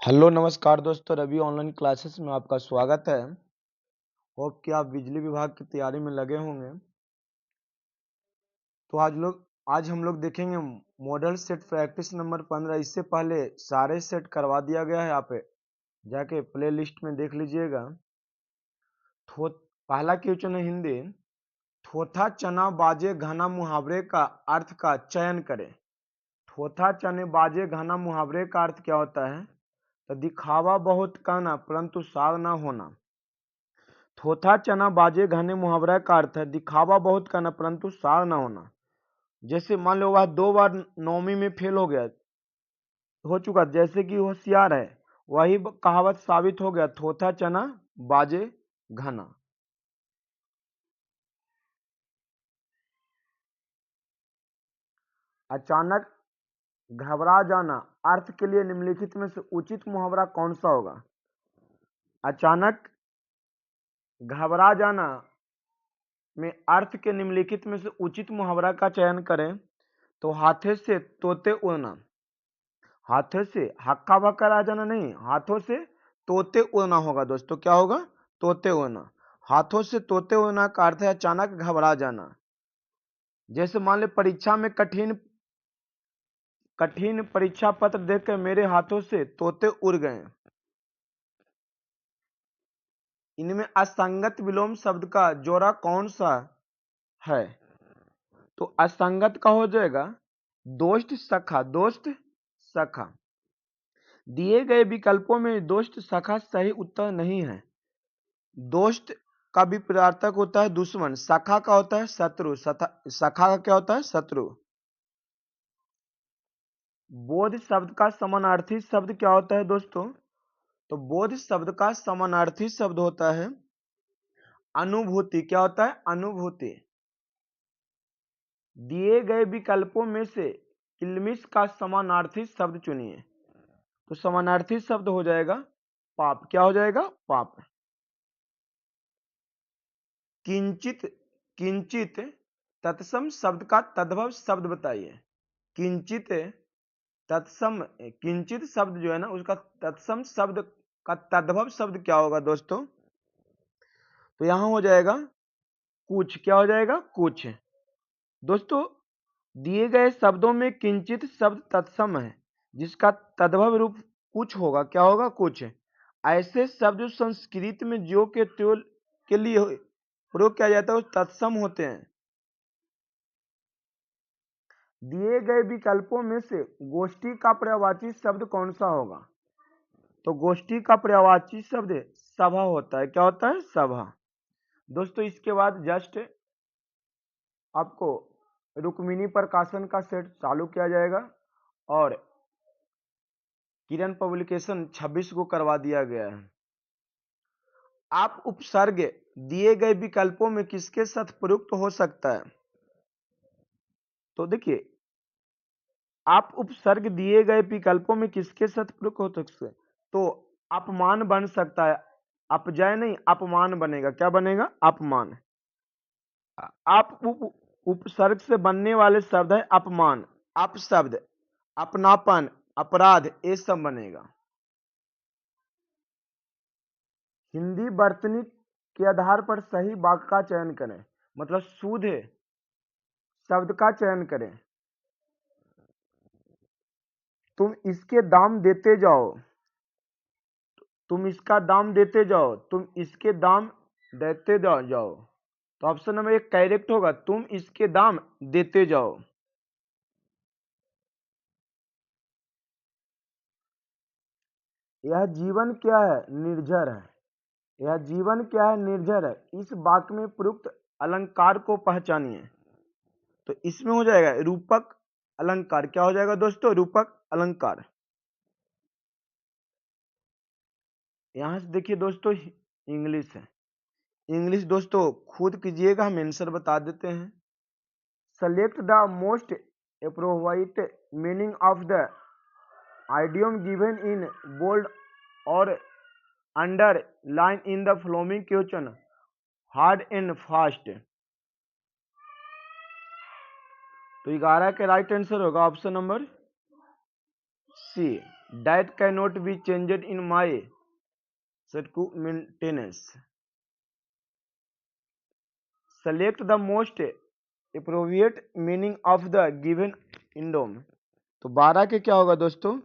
Hello नमस्कार दोस्तों, Ravi online classes में आपका स्वागत है। होप कि आप बिजली विभाग की तैयारी में लगे होंगे। तो आज हम लोग देखेंगे मॉडल सेट प्रैक्टिस नंबर 15। इससे पहले सारे सेट करवा दिया गया है, आप जाके प्ले लिस्ट में देख लीजिएगा। पहला क्वेश्चन है हिंदी। थोथा चना बाजे घना मुहावरे का अर्थ का चयन करें। थोथा चने बाजे घना मुहावरे का अर्थ क्या होता है? तो दिखावा बहुत कहना परंतु सार ना होना। थोथा चना बाजे घने मुहावरा का अर्थ है दिखावा बहुत करना परंतु सार ना होना। जैसे मान लो वह 2 बार नौवीं में फेल हो चुका, जैसे कि होशियार है, वही कहावत साबित हो गया। थोथा चना बाजे घना। अचानक घबरा जाना अर्थ के लिए निम्नलिखित में से उचित मुहावरा कौन सा होगा? अचानक घबरा जाना में अर्थ के निम्नलिखित में से उचित मुहावरा का चयन करें। तो हाथे से तोते उड़ना। हाथों से हक्का बक्का आ जाना नहीं, हाथों से तोते उड़ना होगा दोस्तों। क्या होगा? तोते उड़ना। हाथों से तोते उड़ना का अर्थ है अचानक घबरा जाना। जैसे मान ले परीक्षा में कठिन कठिन परीक्षा पत्र देखकर मेरे हाथों से तोते उड़ गए। इनमें असंगत विलोम शब्द का जोड़ा कौन सा है? तो असंगत का हो जाएगा दोस्त सखा। दोस्त सखा। दिए गए विकल्पों में दोस्त सखा सही उत्तर नहीं है। दोस्त का विपरीतार्थक होता है दुश्मन, सखा का होता है शत्रु। सखा का क्या होता है? शत्रु। बोध शब्द का समानार्थी शब्द क्या होता है दोस्तों? तो बोध शब्द का समानार्थी शब्द होता है अनुभूति। क्या होता है? अनुभूति। दिए गए विकल्पों में से किल्मिश का समानार्थी शब्द चुनिए। तो समानार्थी शब्द हो जाएगा पाप। क्या हो जाएगा? पाप। किंचित किंचित तत्सम शब्द का तद्भव शब्द बताइए। किंचित तत्सम किंचित शब्द जो है ना, उसका तत्सम शब्द का तद्भव शब्द क्या होगा दोस्तों? तो यहां हो जाएगा कुछ। क्या हो जाएगा? कुछ। दोस्तों, दिए गए शब्दों में किंचित शब्द तत्सम है, जिसका तद्भव रूप कुछ होगा। क्या होगा? कुछ। ऐसे शब्द जो संस्कृत में जो के त्यों के लिए प्रयोग किया जाता है वो तत्सम होते हैं। दिए गए विकल्पों में से गोष्ठी का पर्यायवाची शब्द कौन सा होगा? तो गोष्ठी का पर्यायवाची शब्द सभा होता है। क्या होता है? सभा। दोस्तों, इसके बाद जस्ट आपको रुक्मिणी प्रकाशन का सेट चालू किया जाएगा और किरण पब्लिकेशन 26 को करवा दिया गया है। आप उपसर्ग दिए गए विकल्पों में किसके साथ प्रयुक्त हो सकता है? तो देखिए, आप उपसर्ग दिए गए विकल्पों में किसके साथ प्रयुक्त हो सकते हैं? तो अपमान बन सकता है। अपजय नहीं, अपमान बनेगा। क्या बनेगा? अपमान। आप उपसर्ग से बनने वाले शब्द है अपमान, अपशब्द, अपनापन, अपराध, ये सब बनेगा। हिंदी वर्तनी के आधार पर सही वाक्य का चयन करें। मतलब शुद्ध शब्द का चयन करें। तुम इसके दाम देते जाओ। तुम इसका दाम देते जाओ। तुम इसके दाम देते जाओ। तो ऑप्शन नंबर 1 करेक्ट होगा, तुम इसके दाम देते जाओ। यह जीवन क्या है? निर्झर है। यह जीवन क्या है? निर्झर है। इस वाक्य में प्रयुक्त अलंकार को पहचानिए। तो इसमें हो जाएगा रूपक अलंकार। क्या हो जाएगा दोस्तों? रूपक अलंकार। यहां से देखिए दोस्तों, इंग्लिश है। इंग्लिश दोस्तों खुद कीजिएगा, हम आंसर बता देते हैं। Select the most appropriate meaning of the idiom given in bold or underline in the following question hard and fast। तो 11 के राइट आंसर होगा option number C. that cannot be changed in my maintenance. Select the most appropriate meaning of the given idiom. तो 12 के क्या होगा दोस्तों?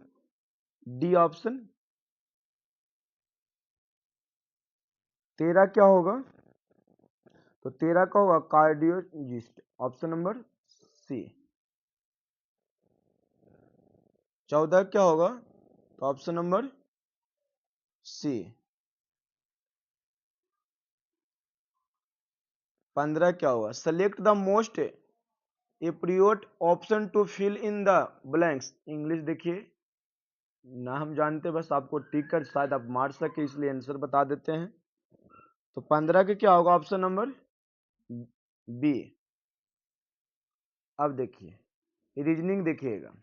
D option. 13 क्या होगा? तो 13 का होगा कार्डियोलॉजिस्ट, ऑप्शन नंबर सी। 14 क्या होगा? तो ऑप्शन नंबर सी। 15 क्या होगा? Select the most appropriate option to fill in the blanks. English देखिए ना, हम जानते बस आपको टिक कर शायद आप मार सके इसलिए आंसर बता देते हैं। तो 15 के क्या होगा? Option number B. अब देखिए रीजनिंग देखिएगा।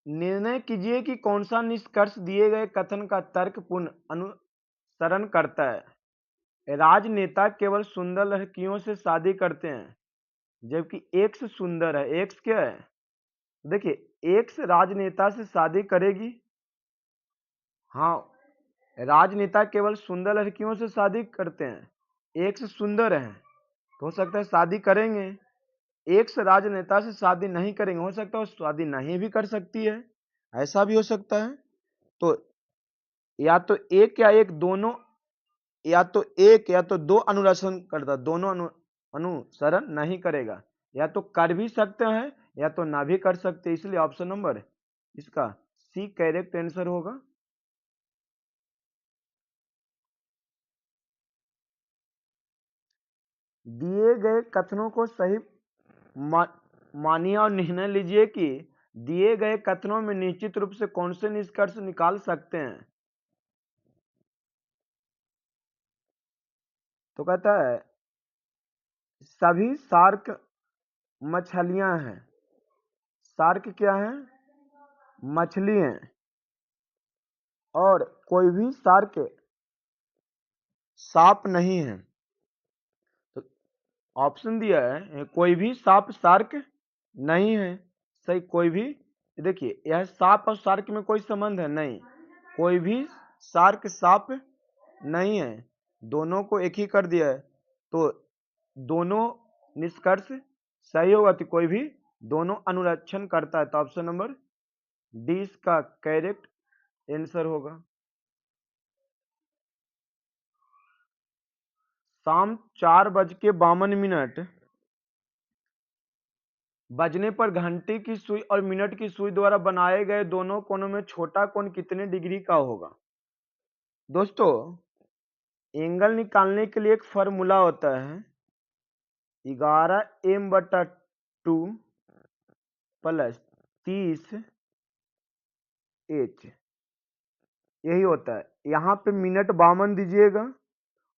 निर्णय कीजिए कि कौन सा निष्कर्ष दिए गए कथन का तर्कपूर्ण अनुसरण करता है। राजनेता केवल सुंदर लड़कियों से शादी करते हैं, जबकि एक्स सुंदर है। एक्स क्या है? देखिए एक्स राजनेता से शादी करेगी। हाँ, राजनेता केवल सुंदर लड़कियों से शादी करते हैं। एक्स सुंदर है तो हो सकता है शादी करेंगे। एक्स राजनेता से शादी नहीं करेंगे, हो सकता है शादी नहीं भी कर सकती है, ऐसा भी हो सकता है। तो या तो एक या एक दोनों, या तो एक या तो दो अनुसरण करता, दोनों अनुसरण नहीं करेगा। या तो कर भी सकते हैं या तो ना भी कर सकते, इसलिए ऑप्शन नंबर इसका सी करेक्ट आंसर होगा। दिए गए कथनों को सही मानिए और निर्णय लीजिए कि दिए गए कथनों में निश्चित रूप से कौन से निष्कर्ष निकाल सकते हैं। तो कहता है सभी शार्क मछलियां हैं। शार्क क्या है? मछली हैं। और कोई भी शार्क सांप नहीं है। तो ऑप्शन दिया है कोई भी सांप शार्क नहीं है। सही, कोई भी। देखिए यह सांप और शार्क में कोई संबंध है नहीं, कोई भी शार्क सांप नहीं है, दोनों को एक ही कर दिया है। तो दोनों निष्कर्ष सही होगा। तो कोई भी दोनों अनुरक्षण करता है, तो ऑप्शन नंबर डी इसका करेक्ट आंसर होगा। शाम 4:52 बजने पर घंटे की सुई और मिनट की सुई द्वारा बनाए गए दोनों कोणों में छोटा कोण कितने डिग्री का होगा? दोस्तों एंगल निकालने के लिए एक फॉर्मूला होता है 11m/2 + 30h, यही होता है। यहाँ पे मिनट 52 दीजिएगा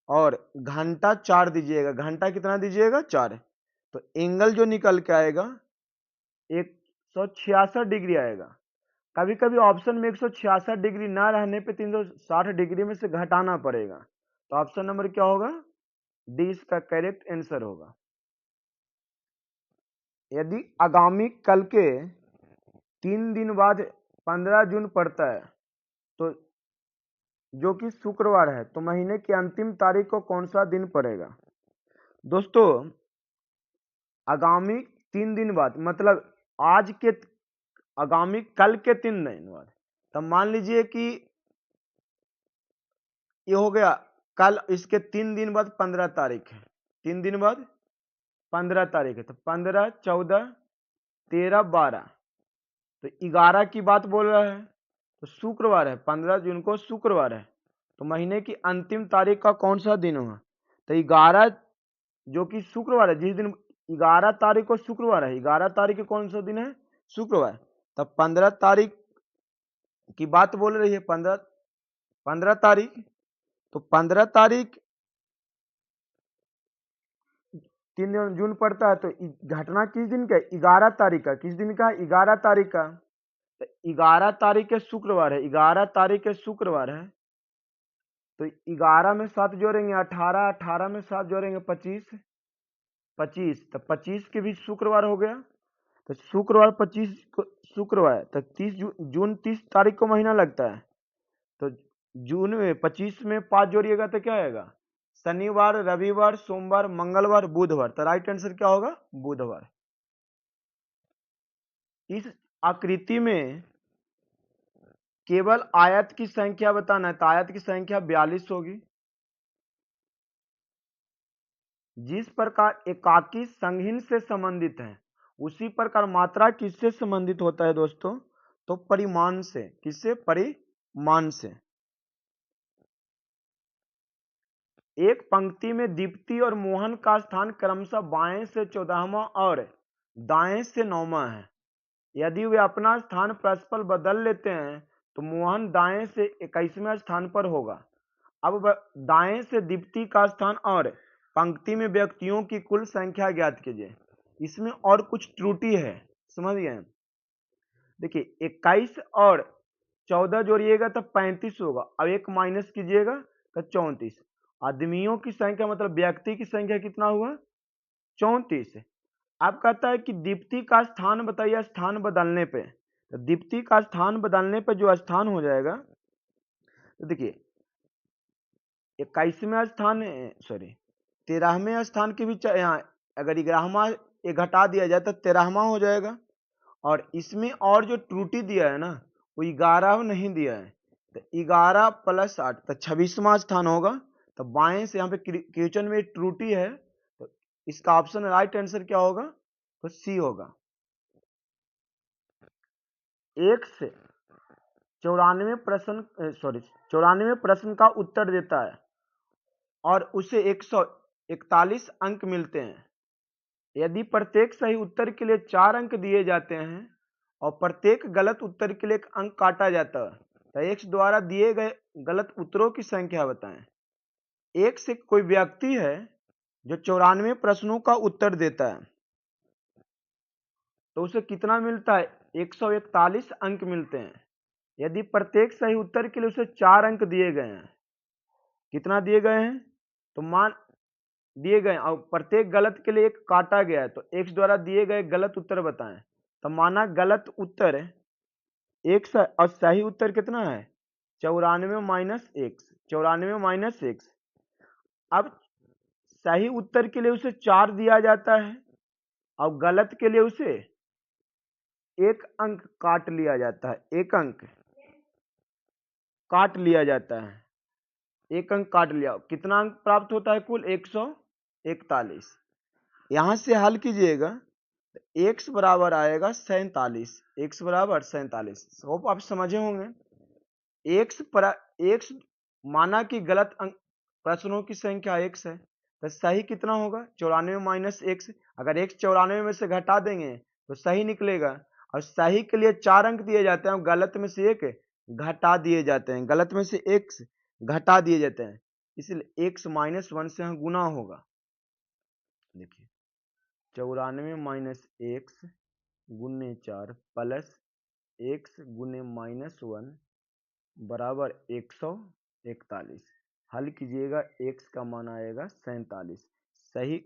और घंटा 4 दीजिएगा। घंटा कितना दीजिएगा? 4। तो एंगल जो निकल के आएगा 166 डिग्री आएगा। कभी कभी ऑप्शन में 166 डिग्री ना रहने पे 360 डिग्री में से घटाना पड़ेगा। तो ऑप्शन नंबर क्या होगा? डी इसका करेक्ट आंसर होगा। यदि आगामी कल के 3 दिन बाद 15 जून पड़ता है तो जो कि शुक्रवार है, तो महीने की अंतिम तारीख को कौन सा दिन पड़ेगा? दोस्तों आगामी 3 दिन बाद मतलब आज के आगामी कल के 3 दिन बाद, तब मान लीजिए कि ये हो गया कल, इसके 3 दिन बाद 15 तारीख है। 3 दिन बाद 15 तारीख है, तो 15, 14, 13, 12, तो 11 की बात बोल रहा है। तो शुक्रवार है, 15 जून को शुक्रवार है, तो महीने की अंतिम तारीख का कौन सा दिन होगा? तो 11 जो कि शुक्रवार है, जिस दिन 11 तारीख को शुक्रवार है, 11 तारीख को कौन सा दिन है? शुक्रवार। तब 15 तारीख की बात बोल रही है, 15 तारीख। तो 15 तारीख 3 जून पड़ता है, तो घटना किस दिन का? 11 तारीख का। किस दिन का? 11 तारीख का। तो 11 तारीख के शुक्रवार है, 11 तारीख के शुक्रवार है, तो 11 में 7 जोड़ेंगे 18, 18 में 7 जोड़ेंगे 25, 25, तो 25 के भी शुक्रवार हो गया। तो शुक्रवार 25 को शुक्रवार तो 30 जून 30 तारीख को महीना लगता है। तो जून में 25 में 5 जोड़िएगा तो क्या आएगा? शनिवार, रविवार, सोमवार, मंगलवार, बुधवार। तो राइट आंसर क्या होगा? बुधवार। इस आकृति में केवल आयत की संख्या बताना है, तो आयत की संख्या 42 होगी। जिस प्रकार एकाकी संघीन से संबंधित है, उसी प्रकार मात्रा किससे संबंधित होता है दोस्तों? तो परिमाण से। किससे? परिमाण से। एक पंक्ति में दीप्ति और मोहन का स्थान क्रमशः बाएं से 14वां और दाएं से 9वां है। यदि वे अपना स्थान परस्पर बदल लेते हैं तो मोहन दाएं से 21वें स्थान पर होगा। अब दाएं से दीप्ति का स्थान और पंक्ति में व्यक्तियों की कुल संख्या ज्ञात कीजिए। इसमें और कुछ त्रुटि है, समझ गए? देखिए 21 और 14 जोड़िएगा तो 35 होगा। अब एक माइनस कीजिएगा तो 34। आदमियों की संख्या मतलब व्यक्ति की संख्या कितना हुआ? 34। अब कहता है कि दीप्ति का स्थान बताइए स्थान बदलने पे। तो दीप्ति का स्थान बदलने पे जो स्थान हो जाएगा, तो देखिए 21वें स्थान, सॉरी 13वें स्थान के भी यहाँ अगर 11वां घटा दिया जाए तो 13वां हो जाएगा। और इसमें और जो त्रुटि दिया है ना, वो 11 नहीं दिया है। तो 11 + 8 तो 26वां स्थान होगा। तो बाएं से यहाँ पे क्वेश्चन में त्रुटि है, तो इसका ऑप्शन राइट आंसर क्या होगा? तो सी होगा। 1 से 94 प्रश्न का उत्तर देता है और उसे 141 अंक मिलते हैं। यदि प्रत्येक सही उत्तर के लिए 4 अंक दिए जाते हैं और प्रत्येक गलत उत्तर के लिए 1 अंक काटा जाता है, तो x द्वारा दिए गए गलत उत्तरों की संख्या बताएं। एक से कोई व्यक्ति है जो 94 प्रश्नों का उत्तर देता है, तो उसे कितना मिलता है? 141 अंक मिलते हैं। यदि प्रत्येक सही उत्तर के लिए उसे 4 अंक दिए गए हैं, कितना दिए गए हैं? तो मान दिए गए और प्रत्येक गलत के लिए 1 काटा गया है, तो x द्वारा दिए गए गलत उत्तर बताएं। तो माना गलत उत्तर 1 और सही उत्तर कितना है? 94 - x। 94 - x। अब सही उत्तर के लिए उसे 4 दिया जाता है और गलत के लिए उसे 1 अंक काट लिया जाता है। 1 अंक काट लिया जाता है। 1 अंक काट लिया, कितना अंक प्राप्त होता है? कुल 141। यहां से हल कीजिएगा, x बराबर आएगा 47। x बराबर 47। होप आप समझे होंगे। x माना कि गलत अंक प्रश्नों की संख्या x है, तो सही कितना होगा? 94 - x। अगर x 94 में से घटा देंगे तो सही निकलेगा, और सही के लिए 4 अंक दिए जाते हैं और गलत में से 1 घटा दिए जाते हैं। गलत में से 1 घटा दिए जाते हैं, इसलिए x - 1 से यहाँ गुना होगा। देखिए 94 - x गुने 4 प्लस x गुने -1 बराबर 141। हल कीजिएगा, x का मान आएगा 47। सही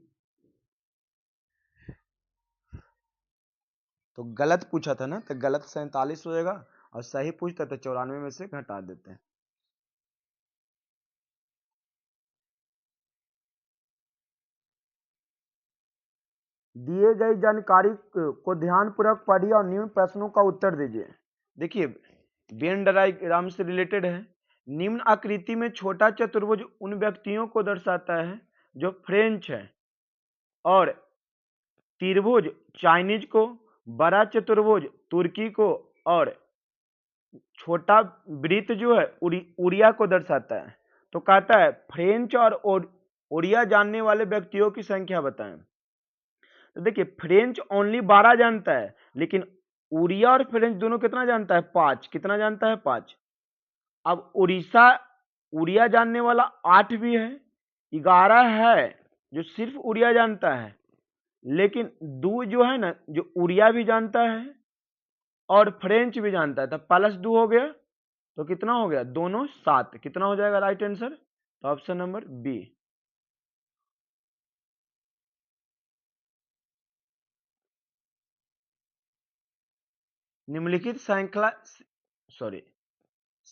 तो गलत पूछा था ना, तो गलत 47 हो जाएगा, और सही पूछता तो 94 में से घटा देते हैं। दिए गई जानकारी को ध्यानपूर्वक पढ़िए और निम्न प्रश्नों का उत्तर दीजिए। देखिए वेन डायग्राम से रिलेटेड है। निम्न आकृति में छोटा चतुर्भुज उन व्यक्तियों को दर्शाता है जो फ्रेंच है, और त्रिभुज चाइनीज को, बड़ा चतुर्भुज तुर्की को, और छोटा वृत्त जो है उड़िया को दर्शाता है। तो कहता है फ्रेंच और उड़िया जानने वाले व्यक्तियों की संख्या बताएं। तो देखिए फ्रेंच ओनली 12 जानता है, लेकिन उड़िया और फ्रेंच दोनों कितना जानता है? 5। कितना जानता है? 5। अब उड़िया जानने वाला 8 भी है, 11 है जो सिर्फ उड़िया जानता है, लेकिन 2 जो है ना, जो उड़िया भी जानता है और फ्रेंच भी जानता है, तो +2 हो गया, तो कितना हो गया? दोनों 7। कितना हो जाएगा राइट आंसर? तो ऑप्शन नंबर बी। निम्नलिखित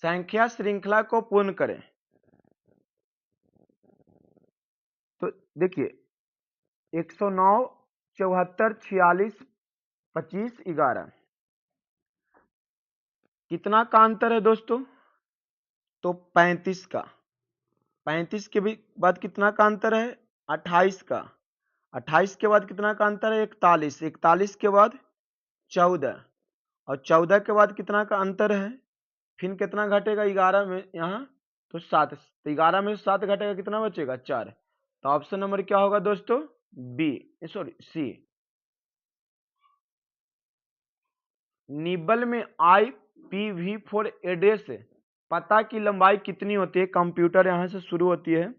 संख्या श्रृंखला को पूर्ण करें। तो देखिए 109, 74, 46, 25, 11 कितना का अंतर है दोस्तों? तो 35 का। 35 के बाद कितना का अंतर है? 28 का। 28 के बाद कितना का अंतर है? 41। 41 के बाद 14 और 14 के बाद कितना का अंतर है? फिर कितना घटेगा 11 में यहाँ? तो 7। तो 11 में 7 घटेगा, कितना बचेगा? 4। तो ऑप्शन नंबर क्या होगा दोस्तों? B, sorry C. निबल में IPv4 एड्रेस पता की लंबाई कितनी होती है? कंप्यूटर यहां से शुरू होती है।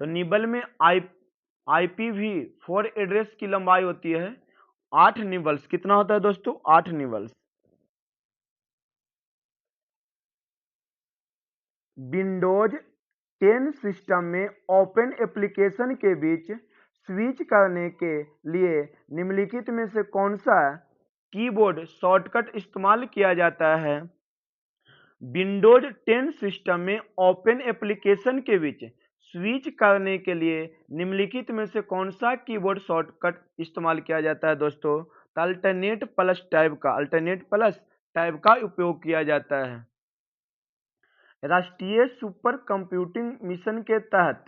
तो निबल में IPv4 एड्रेस की लंबाई होती है 8 निबल्स। कितना होता है दोस्तों? 8 निबल्स। विंडोज 10 सिस्टम में ओपन एप्लीकेशन के बीच स्विच करने के लिए निम्नलिखित में से कौन सा कीबोर्ड शॉर्टकट इस्तेमाल किया जाता है? विंडोज 10 सिस्टम में ओपन एप्लीकेशन के बीच स्विच करने के लिए निम्नलिखित में से कौन सा कीबोर्ड शॉर्टकट इस्तेमाल किया जाता है दोस्तों? अल्टरनेट प्लस टैब का उपयोग किया जाता है। राष्ट्रीय सुपर कंप्यूटिंग मिशन के तहत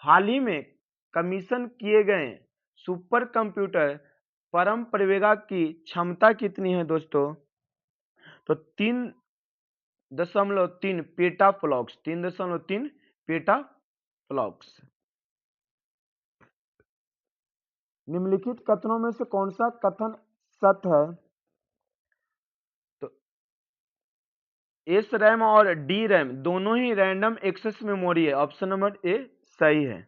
हाल ही में कमीशन किए गए सुपर कंप्यूटर परम प्रवेगा की क्षमता कितनी है दोस्तों? तो 3.3 पेटाफ्लॉप्स। 3.3 पेटाफ्लॉप्स। निम्नलिखित कथनों में से कौन सा कथन सत्य है? तो एस रैम और डी रैम दोनों ही रैंडम एक्सेस मेमोरी है। ऑप्शन नंबर ए सही है,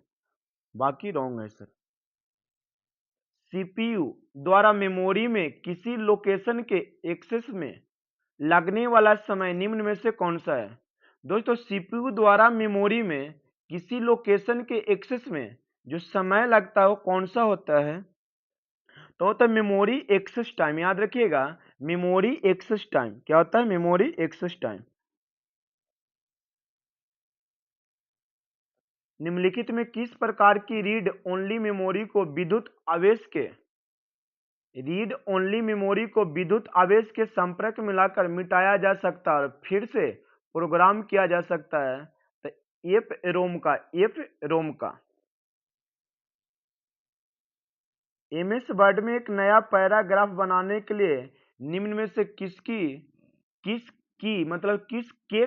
बाकी रॉन्ग है सर। सीपीयू द्वारा मेमोरी में किसी लोकेशन के एक्सेस में लगने वाला समय निम्न में से कौन सा है? दोस्तों सीपीयू द्वारा मेमोरी में किसी लोकेशन के एक्सेस में जो समय लगता है वो कौन सा होता है? तो होता है मेमोरी एक्सेस टाइम। याद रखिएगा, मेमोरी एक्सेस टाइम क्या होता है? Memory access time. निम्नलिखित में किस प्रकार की रीड ओनली मेमोरी को विद्युत आवेश के संपर्क में लाकर मिटाया जा सकता है और फिर से प्रोग्राम किया जा सकता है? तो एफ रोम का। एमएस वर्ड में एक नया पैराग्राफ बनाने के लिए निम्न में से किस के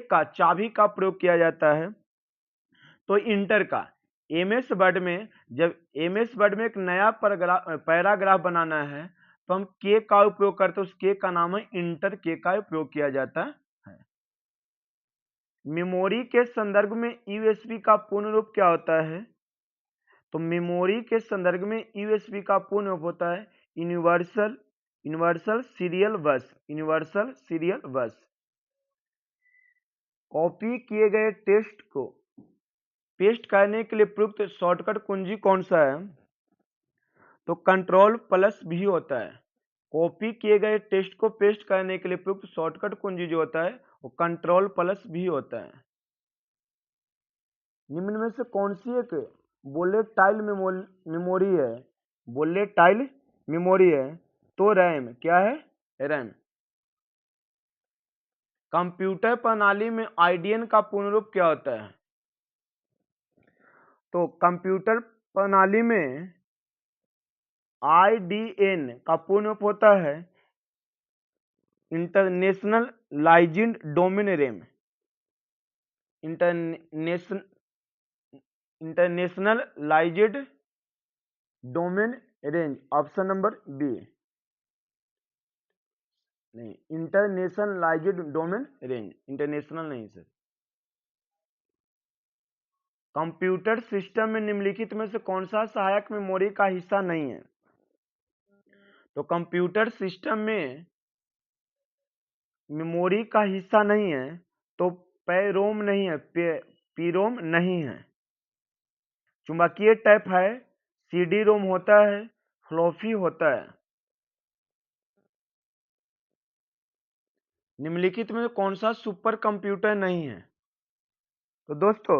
का चाबी का प्रयोग किया जाता है? तो इंटर का। एमएस वर्ड में जब एक नया पैराग्राफ बनाना है तो हम के का उपयोग करते हैं। उस के का नाम है इंटर। के का उपयोग किया जाता है। मेमोरी के संदर्भ में यूएसबी का पूर्ण रूप क्या होता है? तो मेमोरी के संदर्भ में यूएसबी का पूर्ण रूप होता है यूनिवर्सल सीरियल बस। कॉपी किए गए टेक्स्ट को पेस्ट करने के लिए प्रयुक्त शॉर्टकट कुंजी कौन सा है? तो Ctrl+V होता है। कॉपी किए गए टेक्स्ट को पेस्ट करने के लिए प्रयुक्त शॉर्टकट कुंजी जो होता है वो Ctrl+V होता है। निम्न में से कौन सी एक वोलेटाइल मेमोरी है? तो रैम। क्या है? रैम। कंप्यूटर प्रणाली में आईडीएन का पूर्ण रूप क्या होता है? तो कंप्यूटर प्रणाली में आईडीएन का पूर्ण रूप होता है इंटरनेशनलाइज्ड डोमेन रेम। Internationalized domain range. Option number B. नहीं, इंटरनेशनलाइज्ड डोमेन रेंज, इंटरनेशनल नहीं सर। कंप्यूटर सिस्टम में निम्नलिखित में से कौन सा सहायक मेमोरी का हिस्सा नहीं है? तो कंप्यूटर सिस्टम में मेमोरी का हिस्सा नहीं है तो पैरोम नहीं है, पीरोम नहीं है। चुंबकीय टाइप है, सीडी रोम होता है, फ्लॉपी होता है। निम्नलिखित में कौन सा सुपर कंप्यूटर नहीं है? तो दोस्तों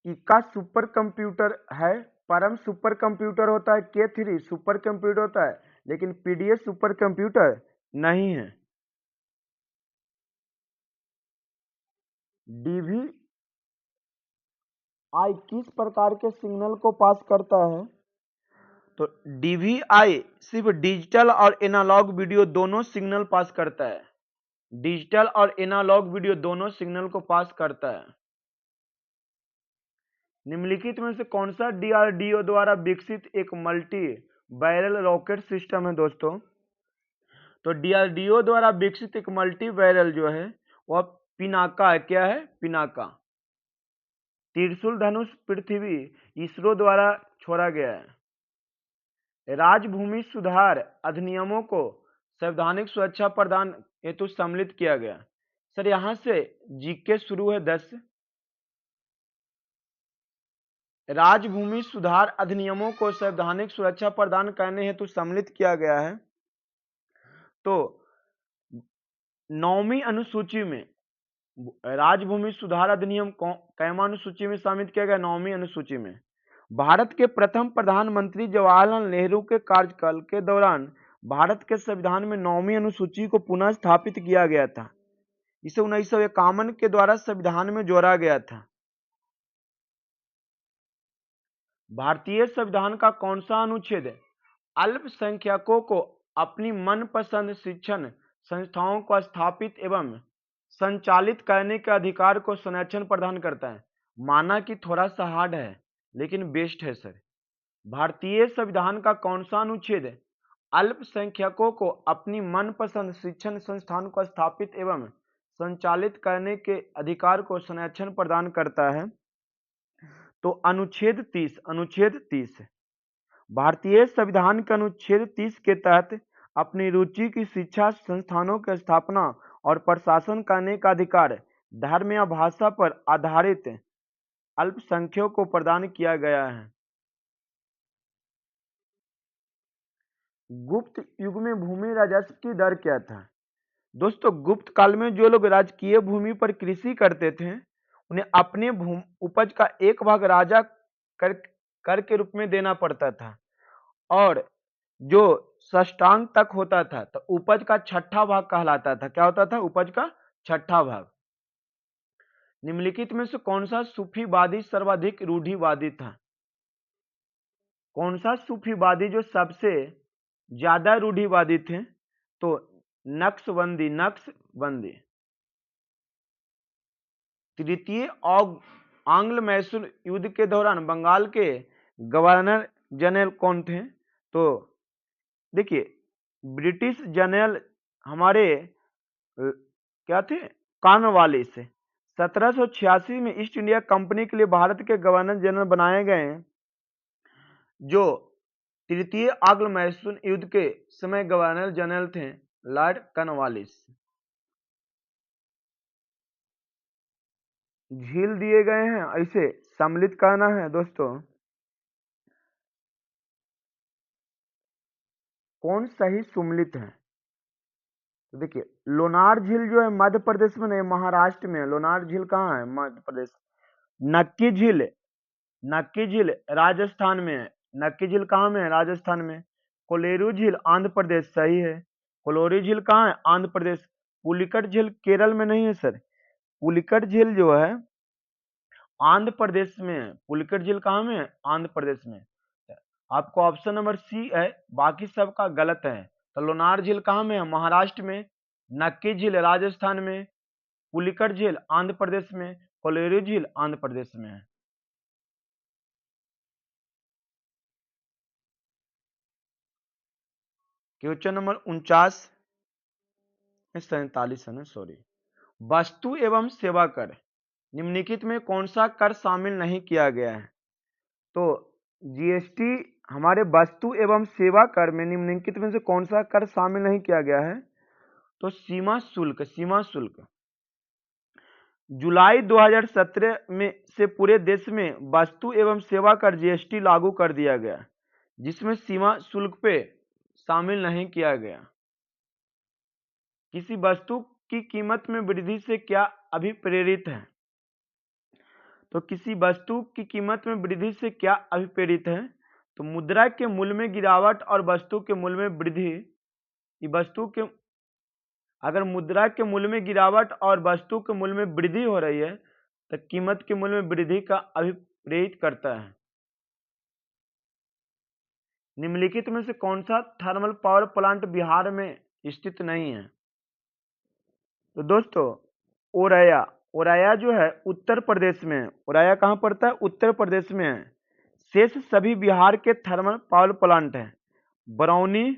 इक्का सुपर कंप्यूटर है, परम सुपर कंप्यूटर होता है, K3 सुपर कंप्यूटर होता है, लेकिन पीडीएस सुपर कंप्यूटर नहीं है। डीवीआई किस प्रकार के सिग्नल को पास करता है? तो डीवीआई सिर्फ डिजिटल और एनालॉग वीडियो दोनों सिग्नल पास करता है। डिजिटल और एनालॉग वीडियो दोनों सिग्नल को पास करता है। निम्नलिखित में से कौन सा डीआरडीओ द्वारा विकसित एक मल्टी बैरल रॉकेट सिस्टम है दोस्तों? तो डीआरडीओ द्वारा विकसित एक मल्टी बैरल जो है वह पिनाका है। क्या है? पिनाका। त्रिशूल धनुष पृथ्वी इसरो द्वारा छोड़ा गया है। राजभूमि सुधार अधिनियमों को संवैधानिक सुरक्षा प्रदान हेतु सम्मिलित किया गया। सर यहां से जीके शुरू है 10। राजभूमि सुधार अधिनियमों को संवैधानिक सुरक्षा प्रदान करने हेतु सम्मिलित किया गया है। तो 9वीं अनुसूची में राजभूमि सुधार अधिनियम कैमा अनुसूची में शामिल किया गया? 9वीं अनुसूची में। भारत के प्रथम प्रधानमंत्री जवाहरलाल नेहरू के कार्यकाल के दौरान भारत के संविधान में 9वीं अनुसूची को पुनः स्थापित किया गया था। इसे 1951 के द्वारा संविधान में जोड़ा गया था। भारतीय संविधान का कौन सा अनुच्छेद अल्पसंख्यकों को अपनी मनपसंद शिक्षण संस्थाओं को स्थापित एवं संचालित करने के अधिकार को संरक्षण प्रदान करता है? माना कि थोड़ा सा हार्ड है लेकिन बेस्ट है सर। भारतीय संविधान का कौन सा अनुच्छेद अल्पसंख्यकों को अपनी मनपसंद शिक्षण संस्थान को स्थापित एवं संचालित करने के अधिकार को संरक्षण प्रदान करता है? तो अनुच्छेद 30। अनुच्छेद 30 भारतीय संविधान के अनुच्छेद 30 के तहत अपनी रुचि की शिक्षा संस्थानों की स्थापना और प्रशासन करने का अधिकार धर्म या भाषा पर आधारित अल्पसंख्यकों को प्रदान किया गया है। गुप्त युग में भूमि राजस्व की दर क्या था? दोस्तों गुप्त काल में जो लोग राजकीय भूमि पर कृषि करते थे उन्हें अपने उपज का एक भाग राजा कर के रूप में देना पड़ता था, और जो षष्ठांग तक होता था तो उपज का छठा भाग कहलाता था। क्या होता था? उपज का छठा भाग। निम्नलिखित में से कौन सा सूफीवादी सर्वाधिक रूढ़िवादी था? कौन सा सूफीवादी जो सबसे ज्यादा रूढ़िवादी थे? तो नक्शबंदी। नक्शबंदी। तृतीय आंग्ल मैसूर युद्ध के दौरान बंगाल के गवर्नर जनरल कौन थे? तो देखिए ब्रिटिश जनरल हमारे क्या थे? कॉर्नवालिस। 1786 में ईस्ट इंडिया कंपनी के लिए भारत के गवर्नर जनरल बनाए गए जो तृतीय आंग्ल मैसूर युद्ध के समय गवर्नर जनरल थे, लॉर्ड कॉर्नवालिस। झील दिए गए हैं, ऐसे सम्मिलित करना है दोस्तों। कौन सही सुम्मिलित है? तो देखिए लोनार झील जो है मध्य प्रदेश में नहीं, महाराष्ट्र में है। लोनार झील कहाँ है? मध्य प्रदेश। नक्की झील, नक्की झील राजस्थान में है। नक्की झील कहाँ में है? राजस्थान में। कोलेरू झील आंध्र प्रदेश, सही है। कोलोरी झील कहाँ है? आंध्र प्रदेश। पुलिकट झील केरल में नहीं है सर। पुलिकट झील जो है आंध्र प्रदेश में है। पुलिकट झील कहाँ में है? आंध्र प्रदेश में। आपको ऑप्शन नंबर सी है, बाकी सबका गलत है। तो लोनार झील कहाँ में है? महाराष्ट्र में। नक्की झील राजस्थान में। पुलिकट झील आंध्र प्रदेश में। कोलेरू झील आंध्र प्रदेश में है। क्वेश्चन नंबर 49 47 है ना, सॉरी। वस्तु एवं सेवा कर निम्नलिखित में कौन सा कर शामिल नहीं किया गया है? तो जीएसटी हमारे वस्तु एवं सेवा कर में निम्नलिखित में से कौन सा कर शामिल नहीं किया गया है? तो सीमा शुल्क। सीमा शुल्क। जुलाई 2017 में से पूरे देश में वस्तु एवं सेवा कर जीएसटी लागू कर दिया गया, जिसमें सीमा शुल्क पे शामिल नहीं किया गया। किसी वस्तु की कीमत में वृद्धि से क्या अभिप्रेरित है? तो किसी वस्तु की कीमत में वृद्धि से क्या अभिप्रेरित है? तो मुद्रा के मूल्य में गिरावट और वस्तु के मूल्य में वृद्धि, वस्तु के अगर मुद्रा के मूल्य में गिरावट और वस्तु के मूल्य में वृद्धि हो रही है तो कीमत के मूल्य में वृद्धि का अभिप्रेरित करता है। निम्नलिखित में से कौन सा थर्मल पावर प्लांट बिहार में स्थित नहीं है? तो दोस्तों ओरैया, ओरैया जो है उत्तर प्रदेश में है। ओरैया कहाँ पड़ता है? उत्तर प्रदेश में है। शेष सभी बिहार के थर्मल पावर प्लांट हैं। बरौनी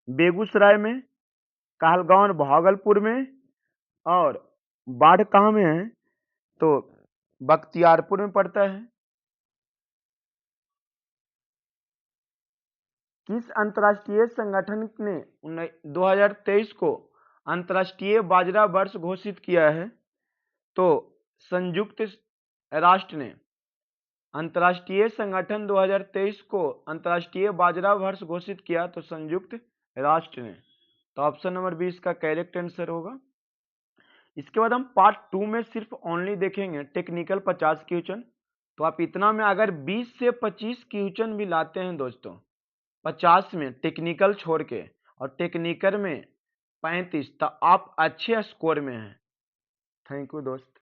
बेगूसराय में, कहलगांव भागलपुर में, और बाढ़ कहाँ में है? तो बख्तियारपुर में पड़ता है। किस अंतर्राष्ट्रीय संगठन ने 2023 को अंतर्राष्ट्रीय बाजरा वर्ष घोषित किया है? तो संयुक्त राष्ट्र ने। अंतर्राष्ट्रीय संगठन 2023 को अंतर्राष्ट्रीय बाजरा वर्ष घोषित किया तो संयुक्त राष्ट्र ने। तो ऑप्शन नंबर 20 का करेक्ट आंसर होगा। इसके बाद हम पार्ट 2 में सिर्फ ओनली देखेंगे टेक्निकल 50 क्वेश्चन। तो आप इतना में अगर 20 से 25 क्वेश्चन भी लाते हैं दोस्तों 50 में टेक्निकल छोड़ के और टेक्निकल में 35, तो आप अच्छे स्कोर में हैं। थैंक यू दोस्त।